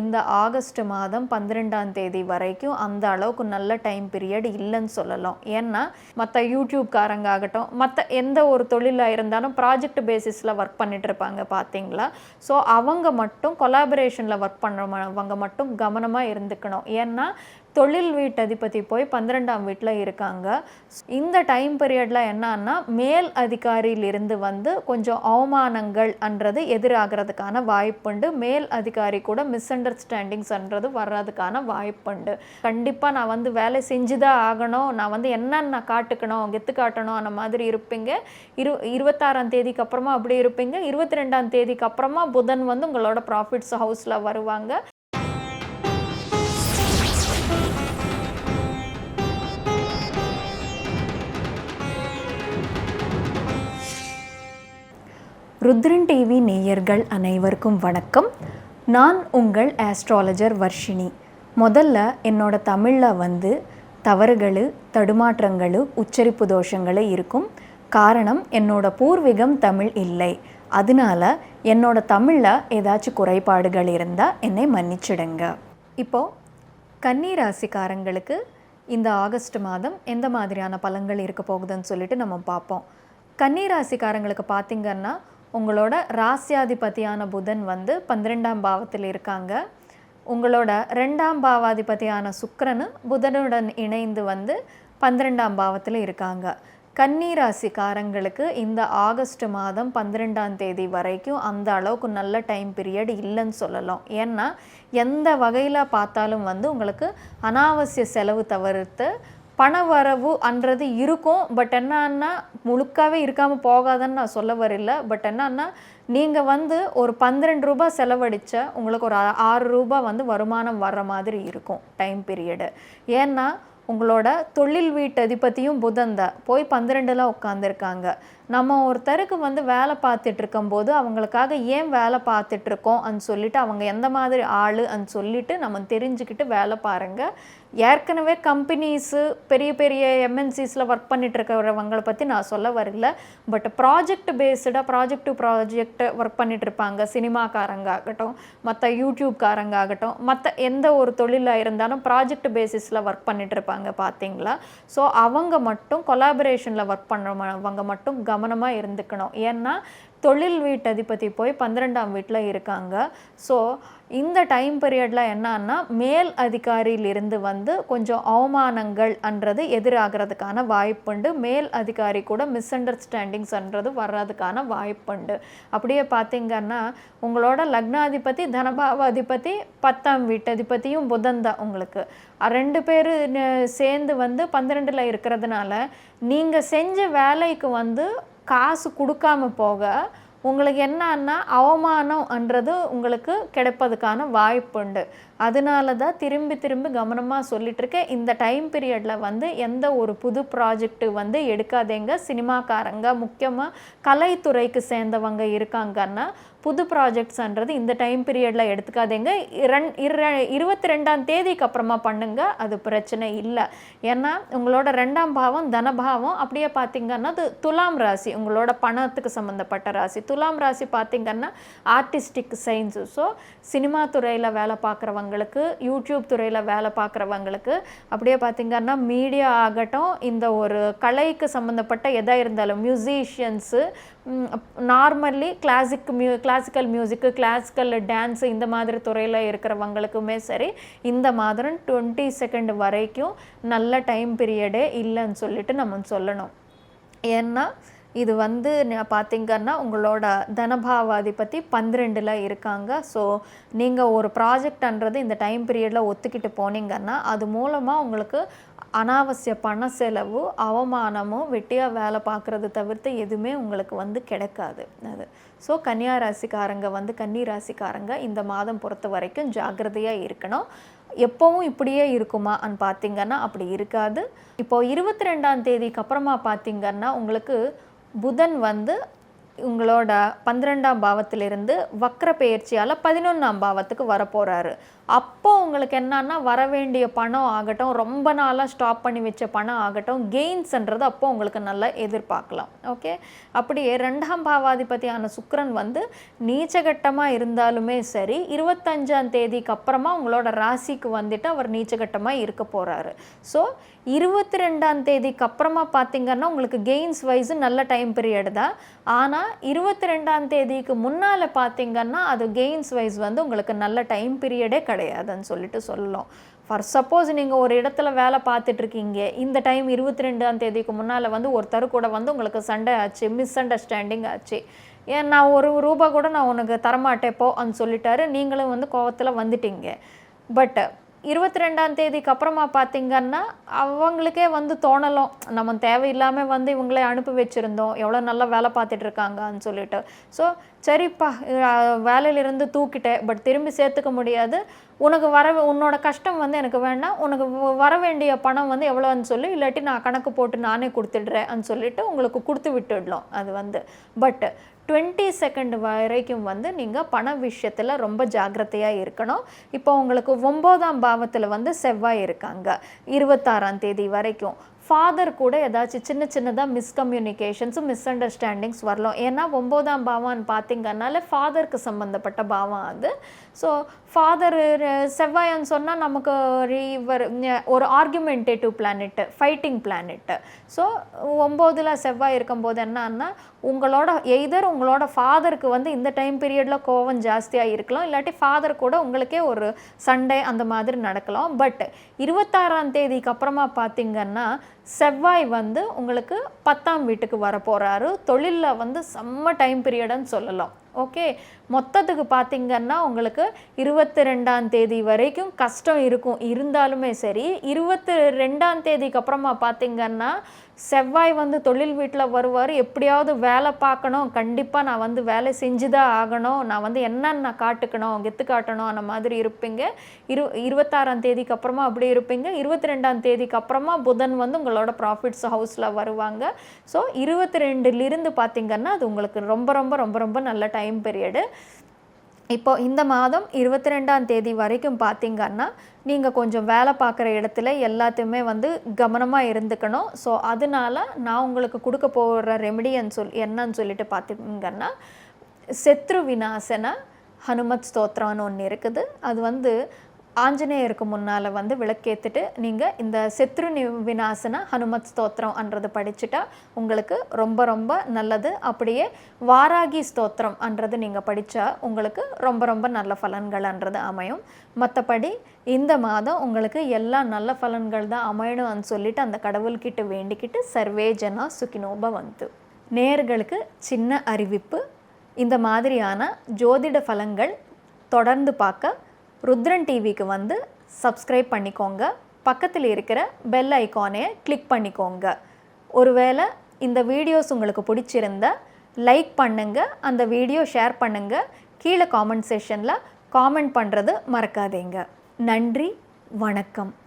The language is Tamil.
இந்த ஆகஸ்ட் மாதம் 12ஆம் தேதி வரைக்கும் அந்த அளவுக்கு நல்ல டைம் பீரியட் இல்லைன்னு சொல்லலாம். ஏன்னா மற்ற யூடியூப்காரங்க ஆகட்டும், மற்ற எந்த ஒரு தொழிலாக இருந்தாலும் ப்ராஜெக்ட் பேசிஸில் ஒர்க் பண்ணிட்டு இருப்பாங்க பார்த்தீங்களா. ஸோ அவங்க மட்டும் கொலாபரேஷனில் ஒர்க் பண்ணுறவங்க மட்டும் கவனமாக இருந்துக்கணும். ஏன்னா தொழில் வீட்டதிபதி போய் 12ஆம் வீட்டில் இருக்காங்க. இந்த டைம் பீரியடில் என்னன்னா மேல் அதிகாரியிலிருந்து கொஞ்சம் அவமானங்கள் அன்றது எதிராகிறதுக்கான வாய்ப்புண்டு. மேல் அதிகாரி கூட மிஸ் அண்டர்ஸ்டாண்டிங்ஸ்ன்றது வர்றதுக்கான வாய்ப்புண்டு. கண்டிப்பாக நான் வேலை செஞ்சு தான் ஆகணும், நான் என்னென்ன காட்டுக்கணும், கெத்து காட்டணும் அந்த மாதிரி இருப்பீங்க. 26ஆம் தேதிக்கு அப்புறமா அப்படி இருப்பீங்க. 22ஆம் தேதிக்கு அப்புறமா புதன் உங்களோட ப்ராஃபிட்ஸ் ஹவுஸில் வருவாங்க. ருத்ரன் டிவி நேயர்கள் அனைவருக்கும் வணக்கம். நான் உங்கள் ஆஸ்ட்ராலஜர் வர்ஷினி. முதல்ல என்னோட தமிழில் தவறுகள், தடுமாற்றங்கள், உச்சரிப்பு தோஷங்கள் இருக்கும். காரணம் என்னோட பூர்வீகம் தமிழ் இல்லை. அதனால என்னோட தமிழில் ஏதாச்சும் குறைபாடுகள் இருந்தால் என்னை மன்னிச்சிடுங்க. இப்போது கன்னி ராசிக்காரங்களுக்கு இந்த ஆகஸ்ட் மாதம் எந்த மாதிரியான பலன்கள் இருக்க போகுதுன்னு சொல்லிட்டு நம்ம பார்ப்போம். கன்னி ராசிக்காரங்களுக்கு பார்த்திங்கன்னா உங்களோட ராசியாதிபதியான புதன் 12ஆம் பாவத்தில் இருக்காங்க. உங்களோட 2ஆம் பாவாதிபதியான சுக்கிரன் புதனுடன் இணைந்து 12ஆம் பாவத்தில் இருக்காங்க. கன்னி ராசிக்காரங்களுக்கு இந்த ஆகஸ்ட் மாதம் 12ஆம் தேதி வரைக்கும் அந்த அளவுக்கு நல்ல டைம் பீரியட் இல்லைன்னு சொல்லலாம். ஏன்னா எந்த வகையில் பார்த்தாலும் உங்களுக்கு அனாவசிய செலவு தவிர்த்து பண வரவு அன்றது இருக்கும். பட் என்னன்னா முழுக்காவே இருக்காமல் போகாதுன்னு நான் சொல்ல வரல. பட் என்னன்னா நீங்கள் ஒரு 12 ரூபாய் செலவழிச்ச உங்களுக்கு ஒரு 6 ரூபாய் வருமானம் வர்ற மாதிரி இருக்கும் டைம் பீரியடு. ஏன்னா உங்களோட தொழில் வீட்டு அதிபதியும் புதன் தான் போய் 12ல் உட்காந்துருக்காங்க. நம்ம ஒருத்தருக்கு வேலை பார்த்துட்டு இருக்கும்போது அவங்களுக்காக ஏன் வேலை பார்த்துட்ருக்கோம் சொல்லிட்டு அவங்க எந்த மாதிரி ஆள் சொல்லிட்டு நம்ம தெரிஞ்சுக்கிட்டு வேலை பாருங்கள். ஏற்கனவே கம்பெனிஸு பெரிய பெரிய எம்என்சிஸில் ஒர்க் பண்ணிட்டு இருக்கிறவங்களை பற்றி நான் சொல்ல வரல. பட் ப்ராஜெக்ட் பேஸ்டாக ப்ராஜெக்ட் டு ப்ராஜெக்ட் ஒர்க் பண்ணிட்டு இருப்பாங்க. சினிமாக்காரங்க ஆகட்டும், மற்ற யூடியூப்காரங்க ஆகட்டும், மற்ற எந்த ஒரு தொழிலாக இருந்தாலும் ப்ராஜெக்ட் பேசிஸில் ஒர்க் பண்ணிட்டு இருப்பாங்க பார்த்தீங்களா. ஸோ அவங்க மட்டும் கொலாபரேஷனில் ஒர்க் பண்ணுறவங்க மட்டும் கவனமாக இருந்துக்கணும். ஏன்னா தொழில் வீட்டு அதிபதி போய் 12ஆம் வீட்டில் இருக்காங்க. ஸோ இந்த டைம் பீரியடில் என்னன்னா மேல் அதிகாரியிலிருந்து கொஞ்சம் அவமானங்கள் அன்றது எதிராகிறதுக்கான வாய்ப்புண்டு. மேல் அதிகாரி கூட மிஸ் அண்டர்ஸ்டாண்டிங்ஸ்ன்றது வர்றதுக்கான வாய்ப்புண்டு. அப்படியே பார்த்திங்கன்னா உங்களோட லக்னாதிபதி தனபாவாதிபதி 10ஆம் வீட்டு அதிபதியும் புதன் தான். உங்களுக்கு 2 பேர் சேர்ந்து 12ல் இருக்கிறதுனால நீங்கள் செஞ்ச வேலைக்கு காசு கொடுக்காம போக உங்களுக்கு என்னன்னா அவமானம்ன்றது உங்களுக்கு கிடைப்பதுக்கான வாய்ப்புண்டு. அதனால தான் திரும்பி கவனமாக சொல்லிகிட்ருக்கேன். இந்த டைம் பீரியடில் எந்த ஒரு புது ப்ராஜெக்ட்டு எடுக்காதேங்க. சினிமாக்காரங்க முக்கியமாக கலைத்துறைக்கு சேர்ந்தவங்க இருக்காங்கன்னா புது ப்ராஜெக்ட்ஸ்ன்றது இந்த டைம் பீரியடில் எடுத்துக்காதேங்க. 22ஆம் தேதிக்கு அப்புறமா பண்ணுங்க, அது பிரச்சனை இல்லை. ஏன்னா உங்களோட 2ஆம் பாவம் தனபாவம். அப்படியே பார்த்திங்கன்னா அது துலாம் ராசி, உங்களோட பணத்துக்கு சம்மந்தப்பட்ட ராசி. துலாம் ராசி பார்த்திங்கன்னா ஆர்டிஸ்டிக் சயின்ஸு. ஸோ சினிமா துறையில் வேலை பார்க்குறவங்களுக்கு, யூடியூப் துறையில் வேலை பார்க்குறவங்களுக்கு, அப்படியே பார்த்திங்கன்னா மீடியா ஆகட்டும், இந்த ஒரு கலைக்கு சம்மந்தப்பட்ட எதாக இருந்தாலும் மியூசிஷியன்ஸு, நார்மலி கிளாசிக்கல் மியூசிக்கு, கிளாசிக்கல் டான்ஸு இந்த மாதிரி துறையில் இருக்கிறவங்களுக்குமே சரி இந்த மாதம் 22 வரைக்கும் நல்ல டைம் பீரியடே இல்லைன்னு சொல்லிட்டு நம்ம சொல்லணும். ஏன்னா இது பார்த்திங்கன்னா உங்களோட தனபாவாதிபதி 12ல் இருக்காங்க. ஸோ நீங்கள் ஒரு ப்ராஜெக்ட்ன்றது இந்த டைம் பீரியடில் ஒத்துக்கிட்டு போனீங்கன்னா அது மூலமாக உங்களுக்கு அனாவசிய பண செலவு, அவமானமும், வெட்டியாக வேலை பார்க்குறது தவிர்த்து எதுவுமே உங்களுக்கு கிடைக்காது. அது ஸோ கன்னி ராசிக்காரங்க இந்த மாதம் பொறுத்த வரைக்கும் ஜாக்கிரதையாக இருக்கணும். எப்போவும் இப்படியே இருக்குமான்னு பார்த்திங்கன்னா அப்படி இருக்காது. இப்போது 22ஆம் தேதிக்கு அப்புறமா பார்த்திங்கன்னா உங்களுக்கு புதன் உங்களோட 12ஆம் பாவத்திலிருந்து வக்ர பெயர்ச்சியால் 11ஆம் பாவத்துக்கு வரப்போகிறாரு. அப்போ உங்களுக்கு என்னன்னா வர வேண்டிய பணம் ஆகட்டும், ரொம்ப நாளாக ஸ்டாப் பண்ணி வச்ச பணம் ஆகட்டும், கெயின்ஸ்ன்றது அப்போ உங்களுக்கு நல்லா எதிர்பார்க்கலாம். ஓகே, அப்படியே 2ஆம் பாவாதிபதியான சுக்கிரன் வந்து நீச்சகட்டமாக இருந்தாலுமே சரி 25ஆம் தேதிக்கு அப்புறமா உங்களோட ராசிக்கு வந்துட்டு அவர் நீச்சகட்டமாக இருக்க போகிறாரு. ஸோ 22ஆம் தேதிக்கு அப்புறமா பார்த்தீங்கன்னா உங்களுக்கு கெயின்ஸ் வைஸ் நல்ல டைம் பீரியட் தான். ஆனால் 22ஆம் தேதிக்கு முன்னால் பார்த்தீங்கன்னா அது கெயின்ஸ் வைஸ் வந்து உங்களுக்கு நல்ல டைம் பீரியடே கிடையாதுன்னு சொல்லிட்டு சொல்லலாம். ஃபார் சப்போஸ் நீங்கள் ஒரு இடத்துல வேலை பார்த்துட்ருக்கீங்க, இந்த டைம் 22ஆம் தேதிக்கு முன்னால் வந்து ஒருத்தர் கூட வந்து உங்களுக்கு சண்டை ஆச்சு, மிஸ் அண்டர்ஸ்டாண்டிங் ஆச்சு, ஏன் நான் ₹1 கூட நான் உனக்கு தரமாட்டேப்போ அப்படின்னு சொல்லிட்டாரு, நீங்களும் வந்து கோவத்தில் வந்துட்டீங்க. பட் 22ஆம் தேதிக்கு அப்புறமா பார்த்தீங்கன்னா அவங்களுக்கே வந்து தோணலாம், நம்ம தேவையில்லாமல் வந்து இவங்களே அனுப்பி வச்சுருந்தோம், எவ்வளோ நல்லா வேலை பார்த்துட்டு இருக்காங்கன்னு சொல்லிட்டு. ஸோ சரிப்பா வேலையிலிருந்து தூக்கிட்டேன், பட் திரும்பி சேர்த்துக்க முடியாது, உனக்கு உன்னோட கஷ்டம் வந்து எனக்கு வேண்டாம், உனக்கு வர வேண்டிய பணம் வந்து எவ்வளோன்னு சொல்லி, இல்லாட்டி நான் கணக்கு போட்டு நானே கொடுத்துடுறேன்னு சொல்லிட்டு உங்களுக்கு கொடுத்து விட்டுடலாம். அது வந்து பட் 22nd வரைக்கும் வந்து நீங்கள் பண விஷயத்தில் ரொம்ப ஜாக்கிரதையாக இருக்கணும். இப்போ உங்களுக்கு 9ஆம் பாவத்தில் வந்து செவ்வாய் இருக்காங்க 26ஆம் தேதி வரைக்கும். ஃபாதர் கூட ஏதாச்சும் சின்னதாக மிஸ்கம்யூனிகேஷன்ஸும் மிஸ் அண்டர்ஸ்டாண்டிங்ஸ் வரலாம். ஏன்னா 9ஆம் பாவான்னு பார்த்தீங்கன்னால ஃபாதருக்கு சம்மந்தப்பட்ட பாவம் அது. ஸோ ஃபாதர் செவ்வாய்ன்னு சொன்னால் நமக்கு ஒரு argumentative planet, fighting planet. So 9ல் செவ்வாய் இருக்கும்போது என்னன்னா உங்களோட எய்தர் உங்களோட ஃபாதருக்கு வந்து இந்த டைம் பீரியடில் கோவம் ஜாஸ்தியாக இருக்கலாம், இல்லாட்டி ஃபாதர் கூட உங்களுக்கே ஒரு சண்டை அந்த மாதிரி நடக்கலாம். பட் 26ஆம் தேதிக்கு அப்புறமா பார்த்தீங்கன்னா செவ்வாய் வந்து உங்களுக்கு 10ஆம் வீட்டுக்கு வர போகிறாரு. தொழிலில் வந்து செம்ம டைம் பீரியடுன்னு சொல்லலாம். ஓகே, மொத்தத்துக்கு பார்த்தீங்கன்னா உங்களுக்கு 22ஆம் தேதி வரைக்கும் கஷ்டம் இருக்கும். இருந்தாலுமே சரி 22ஆம் தேதிக்கு அப்புறமா பார்த்தீங்கன்னா செவ்வாய் வந்து தொழில் வீட்டில் வருவார். எப்படியாவது வேலை பார்க்கணும், கண்டிப்பாக நான் வந்து வேலை செஞ்சு தான் ஆகணும், நான் வந்து என்னன்னு நான் காட்டுக்கணும், கெத்து காட்டணும் அந்த மாதிரி இருப்பீங்க. 26ஆம் தேதிக்கு அப்புறமா அப்படி இருப்பீங்க. 22ஆம் தேதிக்கு அப்புறமா புதன் வந்து உங்களோட ப்ராஃபிட்ஸ் ஹவுஸில் வருவாங்க. ஸோ 22லிருந்து பார்த்தீங்கன்னா அது உங்களுக்கு ரொம்ப ரொம்ப ரொம்ப ரொம்ப நல்ல டைம் பீரியடு. இப்போ இந்த மாதம் 22ஆம் தேதி வரைக்கும் பார்த்தீங்கன்னா நீங்கள் கொஞ்சம் வேலை பார்க்குற இடத்துல எல்லாத்தையுமே வந்து கவனமாக இருந்துக்கணும். ஸோ அதனால நான் உங்களுக்கு கொடுக்க போகிற என்னன்னு சொல்லிட்டு பார்த்தீங்கன்னா சத்ரு விநாசன ஹனுமத் ஸ்தோத்திரம்னு ஒன்று இருக்குது. அது வந்து ஆஞ்சநேயருக்கு முன்னால் வந்து விளக்கேற்றிட்டு நீங்கள் இந்த சத்ரு விநாசன ஹனுமத் ஸ்தோத்திரம்ன்றது படிச்சுட்டா உங்களுக்கு ரொம்ப ரொம்ப நல்லது. அப்படியே வாராகி ஸ்தோத்திரம்ன்றது நீங்கள் படித்தா உங்களுக்கு ரொம்ப ரொம்ப நல்ல பலன்கள்ன்றது அமையும். மற்றபடி இந்த மாதம் உங்களுக்கு எல்லா நல்ல பலன்கள் தான் அமையணும்னு சொல்லிட்டு அந்த கடவுள்கிட்ட வேண்டிக்கிட்டு சர்வே ஜனா சுகினோப வந்து. நேயர்களுக்கு சின்ன அறிவிப்பு, இந்த மாதிரியான ஜோதிட பலன்கள் தொடர்ந்து பார்க்க ருத்ரன் டிவிக்கு வந்து சப்ஸ்கிரைப் பண்ணிக்கோங்க. பக்கத்தில் இருக்கிற பெல் ஐக்கானையை கிளிக் பண்ணிக்கோங்க. ஒருவேளை இந்த வீடியோஸ் உங்களுக்கு பிடிச்சிருந்தா லைக் பண்ணுங்கள், அந்த வீடியோ ஷேர் பண்ணுங்கள், கீழே காமெண்ட் செக்ஷனில் காமெண்ட் பண்ணுறது மறக்காதீங்க. நன்றி, வணக்கம்.